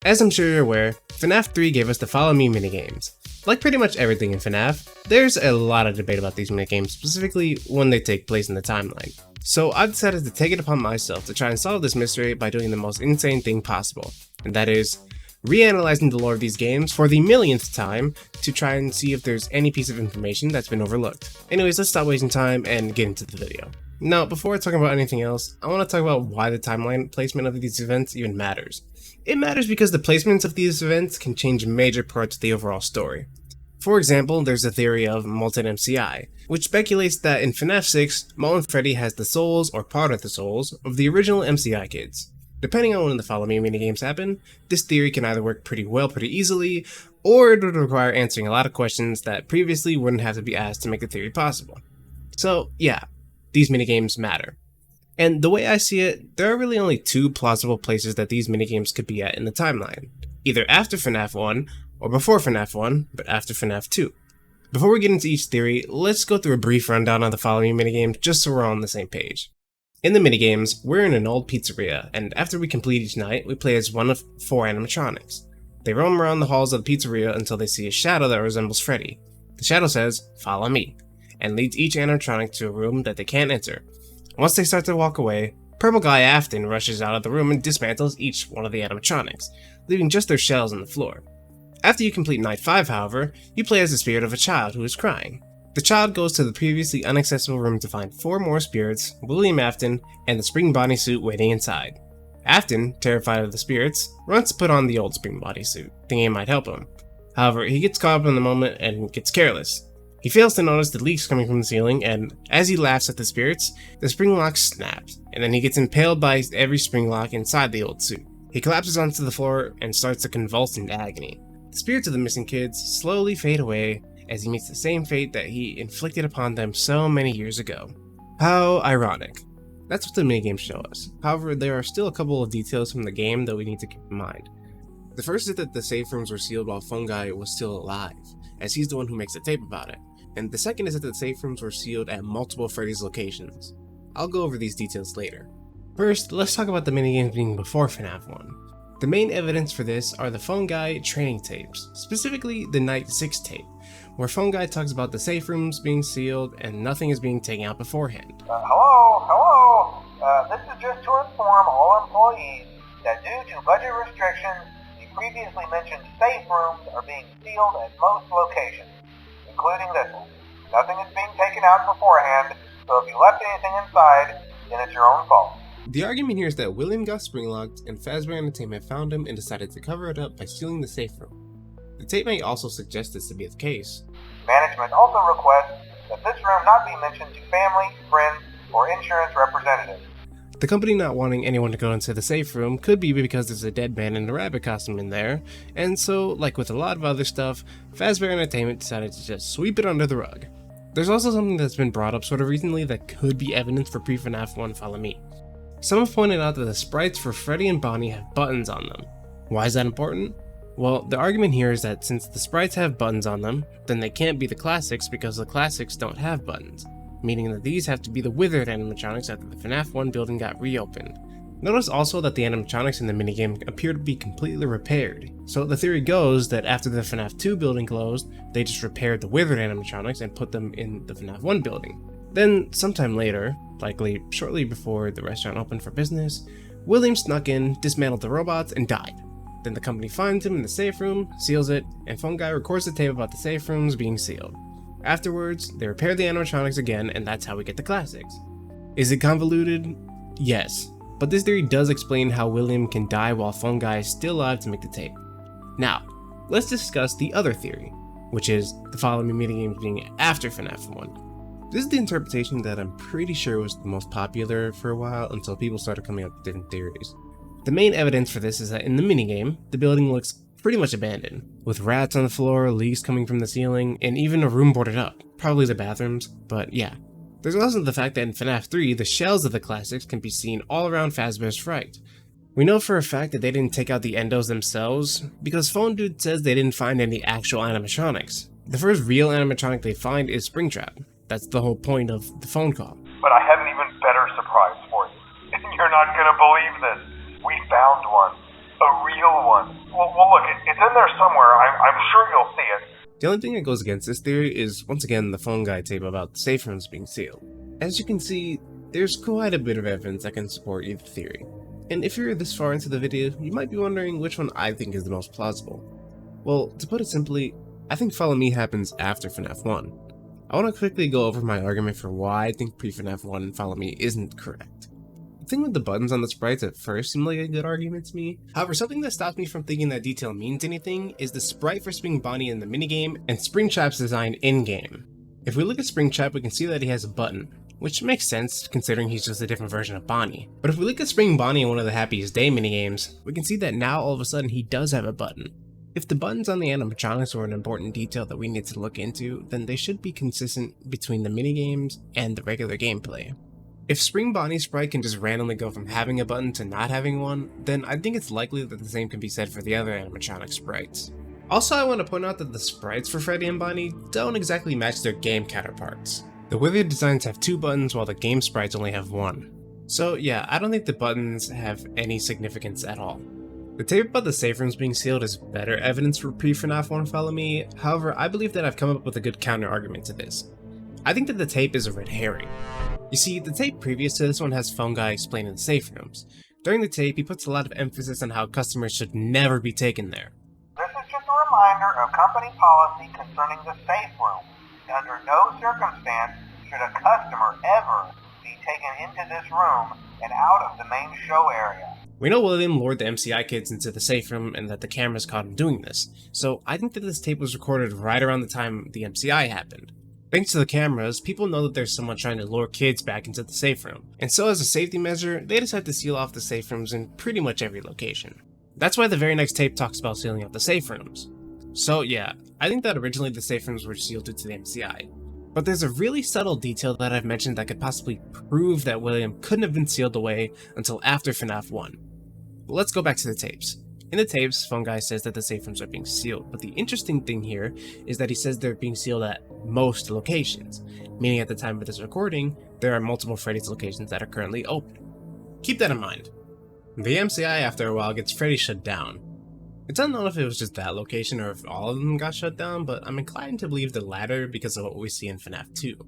As I'm sure you're aware, FNAF 3 gave us the Follow Me minigames. Like pretty much everything in FNAF, there's a lot of debate about these minigames, specifically when they take place in the timeline. So I've decided to take it upon myself to try and solve this mystery by doing the most insane thing possible, and that is reanalyzing the lore of these games for the millionth time to try and see if there's any piece of information that's been overlooked. Anyways, let's stop wasting time and get into the video. Now, before I talk about anything else, I want to talk about why the timeline placement of these events even matters. It matters because the placements of these events can change major parts of the overall story. For example, there's a theory of Molten MCI, which speculates that in FNAF 6, Molten Freddy has the souls, or part of the souls, of the original MCI kids. Depending on when the Follow Me minigames happen, this theory can either work pretty well pretty easily, or it would require answering a lot of questions that previously wouldn't have to be asked to make the theory possible. So yeah, these minigames matter. And the way I see it, there are really only two plausible places that these minigames could be at in the timeline. Either after FNAF 1, or before FNAF 1, but after FNAF 2. Before we get into each theory, let's go through a brief rundown of the Follow Me minigames just so we're all on the same page. In the minigames, we're in an old pizzeria, and after we complete each night, we play as one of 4 animatronics. They roam around the halls of the pizzeria until they see a shadow that resembles Freddy. The shadow says, "Follow me," and leads each animatronic to a room that they can't enter. Once they start to walk away, Purple Guy Afton rushes out of the room and dismantles each one of the animatronics, leaving just their shells on the floor. After you complete Night 5, however, you play as the spirit of a child who is crying. The child goes to the previously inaccessible room to find 4 more spirits, William Afton, and the spring bodysuit waiting inside. Afton, terrified of the spirits, runs to put on the old spring bodysuit, thinking it might help him. However, he gets caught up in the moment and gets careless. He fails to notice the leaks coming from the ceiling, and as he laughs at the spirits, the spring lock snaps, and then he gets impaled by every spring lock inside the old suit. He collapses onto the floor and starts to convulse in agony. The spirits of the missing kids slowly fade away as he meets the same fate that he inflicted upon them so many years ago. How ironic. That's what the minigames show us. However, there are still a couple of details from the game that we need to keep in mind. The first is that the safe rooms were sealed while Fungi was still alive, as he's the one who makes the tape about it. And the second is that the safe rooms were sealed at multiple Freddy's locations. I'll go over these details later. First, let's talk about the minigames being before FNAF 1. The main evidence for this are the Fungi training tapes, specifically the Night 6 tape, where Fungi talks about the safe rooms being sealed and nothing is being taken out beforehand. Hello. This is just to inform all employees that due to budget restrictions, the previously mentioned safe rooms are being sealed at most locations, including this one. Nothing is being taken out beforehand, so if you left anything inside, then it's your own fault. The argument here is that William got spring-locked and Fazbear Entertainment found him and decided to cover it up by sealing the safe room. The tape may also suggest this to be the case. Management also requests that this room not be mentioned to family, friends, or insurance representatives. The company not wanting anyone to go into the safe room could be because there's a dead man in a rabbit costume in there, and so, like with a lot of other stuff, Fazbear Entertainment decided to just sweep it under the rug. There's also something that's been brought up sort of recently that could be evidence for pre-FNAF 1 Follow Me. Some have pointed out that the sprites for Freddy and Bonnie have buttons on them. Why is that important? Well, the argument here is that since the sprites have buttons on them, then they can't be the classics because the classics don't have buttons, meaning that these have to be the withered animatronics after the FNAF 1 building got reopened. Notice also that the animatronics in the minigame appear to be completely repaired, so the theory goes that after the FNAF 2 building closed, they just repaired the withered animatronics and put them in the FNAF 1 building. Then, sometime later, likely shortly before the restaurant opened for business, William snuck in, dismantled the robots, and died. Then the company finds him in the safe room, seals it, and Fungi records the tape about the safe rooms being sealed. Afterwards, they repair the animatronics again, and that's how we get the classics. Is it convoluted? Yes, but this theory does explain how William can die while Fungi is still alive to make the tape. Now, let's discuss the other theory, which is the Follow Me minigames being after FNAF 1. This is the interpretation that I'm pretty sure was the most popular for a while until people started coming up with different theories. The main evidence for this is that in the minigame, the building looks pretty much abandoned, with rats on the floor, leaks coming from the ceiling, and even a room boarded up, probably the bathrooms, but yeah. There's also the fact that in FNAF 3, the shells of the classics can be seen all around Fazbear's Fright. We know for a fact that they didn't take out the endos themselves, because Phone Dude says they didn't find any actual animatronics. The first real animatronic they find is Springtrap. That's the whole point of the phone call. But I have an even better surprise for you. And you're not gonna believe this. We found one. A real one. Well look, it's in there somewhere. I'm sure you'll see it. The only thing that goes against this theory is, once again, the phone guy tape about the safe rooms being sealed. As you can see, there's quite a bit of evidence that can support either theory. And if you're this far into the video, you might be wondering which one I think is the most plausible. Well, to put it simply, I think Follow Me happens after FNAF 1. I want to quickly go over my argument for why I think pre-FNAF 1 and Follow Me isn't correct. The thing with the buttons on the sprites at first seemed like a good argument to me. However, something that stops me from thinking that detail means anything is the sprite for Spring Bonnie in the minigame and Springtrap's design in-game. If we look at Springtrap, we can see that he has a button, which makes sense considering he's just a different version of Bonnie. But if we look at Spring Bonnie in one of the Happiest Day minigames, we can see that now all of a sudden he does have a button. If the buttons on the animatronics were an important detail that we need to look into, then they should be consistent between the minigames and the regular gameplay. If Spring Bonnie's sprite can just randomly go from having a button to not having one, then I think it's likely that the same can be said for the other animatronic sprites. Also, I want to point out that the sprites for Freddy and Bonnie don't exactly match their game counterparts. The Wither designs have 2 buttons while the game sprites only have 1. So yeah, I don't think the buttons have any significance at all. The tape about the safe rooms being sealed is better evidence for pre-FNAF 1 Follow Me, however I believe that I've come up with a good counter argument to this. I think that the tape is a red herring. You see, the tape previous to this one has Phone Guy explaining the safe rooms. During the tape, he puts a lot of emphasis on how customers should never be taken there. This is just a reminder of company policy concerning the safe room. Under no circumstance should a customer ever be taken into this room and out of the main show area. We know William lured the MCI kids into the safe room and that the cameras caught him doing this, so I think that this tape was recorded right around the time the MCI happened. Thanks to the cameras, people know that there's someone trying to lure kids back into the safe room, and so as a safety measure, they decide to seal off the safe rooms in pretty much every location. That's why the very next tape talks about sealing off the safe rooms. So yeah, I think that originally the safe rooms were sealed due to the MCI. But there's a really subtle detail that I've mentioned that could possibly prove that William couldn't have been sealed away until after FNAF 1. But let's go back to the tapes. In the tapes, Phone Guy says that the safe rooms are being sealed, but the interesting thing here is that he says they're being sealed at most locations, meaning at the time of this recording, there are multiple Freddy's locations that are currently open. Keep that in mind. The MCI after a while gets Freddy shut down. It's unknown if it was just that location or if all of them got shut down, but I'm inclined to believe the latter because of what we see in FNAF 2.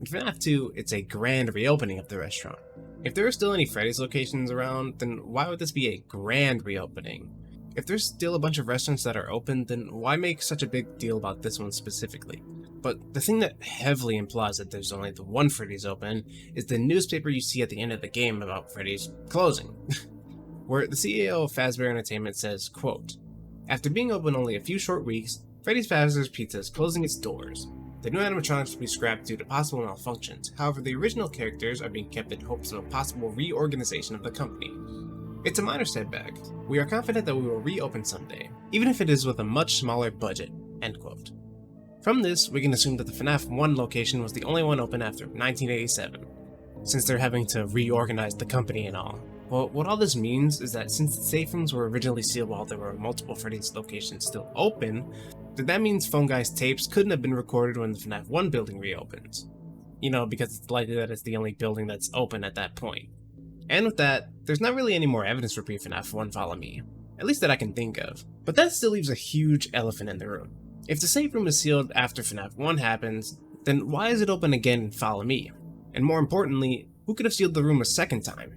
In FNAF 2, it's a grand reopening of the restaurant. If there are still any Freddy's locations around, then why would this be a grand reopening? If there's still a bunch of restaurants that are open, then why make such a big deal about this one specifically? But the thing that heavily implies that there's only the one Freddy's open is the newspaper you see at the end of the game about Freddy's closing, where the CEO of Fazbear Entertainment says, quote, "After being open only a few short weeks, Freddy's Fazbear's Pizza is closing its doors. The new animatronics will be scrapped due to possible malfunctions. However, the original characters are being kept in hopes of a possible reorganization of the company. It's a minor setback. We are confident that we will reopen someday, even if it is with a much smaller budget." End quote. From this, we can assume that the FNAF 1 location was the only one open after 1987, since they're having to reorganize the company and all. Well, what all this means is that since the safe rooms were originally sealed while there were multiple Freddy's locations still open, then that means Phone Guy's tapes couldn't have been recorded when the FNAF 1 building reopens. You know, because it's likely that it's the only building that's open at that point. And with that, there's not really any more evidence for pre-FNAF 1 Follow Me, at least that I can think of. But that still leaves a huge elephant in the room. If the safe room is sealed after FNAF 1 happens, then why is it open again in Follow Me? And more importantly, who could have sealed the room a second time?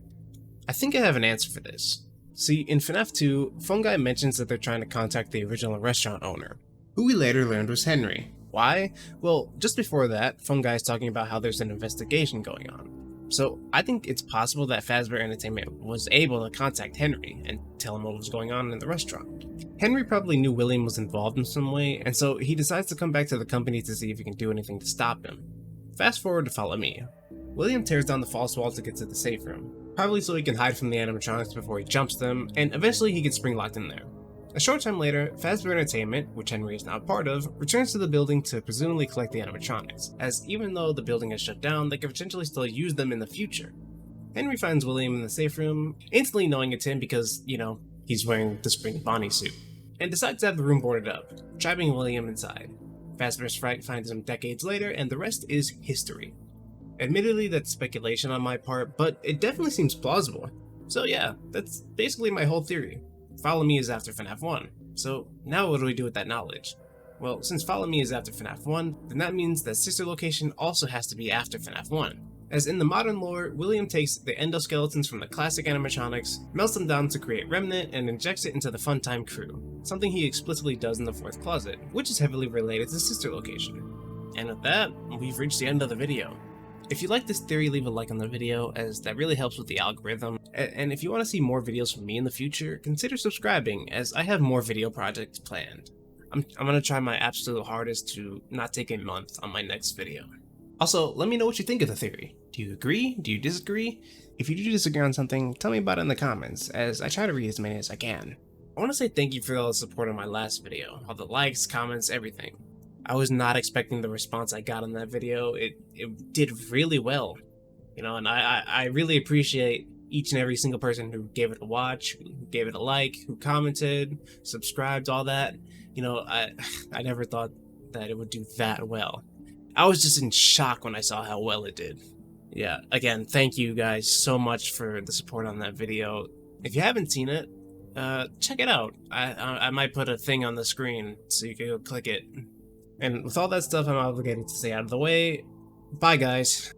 I think I have an answer for this. See, in FNAF 2, Phone Guy mentions that they're trying to contact the original restaurant owner, who we later learned was Henry. Why? Well, just before that, Phone Guy is talking about how there's an investigation going on. So I think it's possible that Fazbear Entertainment was able to contact Henry and tell him what was going on in the restaurant. Henry probably knew William was involved in some way, and so he decides to come back to the company to see if he can do anything to stop him. Fast forward to Follow Me. William tears down the false wall to get to the safe room, probably so he can hide from the animatronics before he jumps them, and eventually he gets spring locked in there. A short time later, Fazbear Entertainment, which Henry is now part of, returns to the building to presumably collect the animatronics, as even though the building is shut down, they could potentially still use them in the future. Henry finds William in the safe room, instantly knowing it's him because, you know, he's wearing the Spring Bonnie suit, and decides to have the room boarded up, trapping William inside. Fazbear's fright finds him decades later, and the rest is history. Admittedly, that's speculation on my part, but it definitely seems plausible. So yeah, that's basically my whole theory. Follow Me is after FNAF 1. So now what do we do with that knowledge? Well, since Follow Me is after FNAF 1, then that means that Sister Location also has to be after FNAF 1. As in the modern lore, William takes the endoskeletons from the classic animatronics, melts them down to create Remnant, and injects it into the Funtime crew, something he explicitly does in the fourth closet, which is heavily related to Sister Location. And with that, we've reached the end of the video. If you like this theory, leave a like on the video, as that really helps with the algorithm, and if you want to see more videos from me in the future, consider subscribing, as I have more video projects planned. I'm gonna try my absolute hardest to not take a month on my next video. Also, let me know what you think of the theory. Do you agree? Do you disagree? If you do disagree on something, tell me about it in the comments, as I try to read as many as I can. I want to say thank you for all the support on my last video, all the likes, comments, everything. I was not expecting the response I got on that video. It did really well, you know, and I really appreciate each and every single person who gave it a watch, who gave it a like, who commented, subscribed, all that. You know, I never thought that it would do that well. I was just in shock when I saw how well it did. Yeah, again, thank you guys so much for the support on that video. If you haven't seen it, check it out. I might put a thing on the screen so you can go click it. And with all that stuff I'm obligated to stay out of the way, bye guys.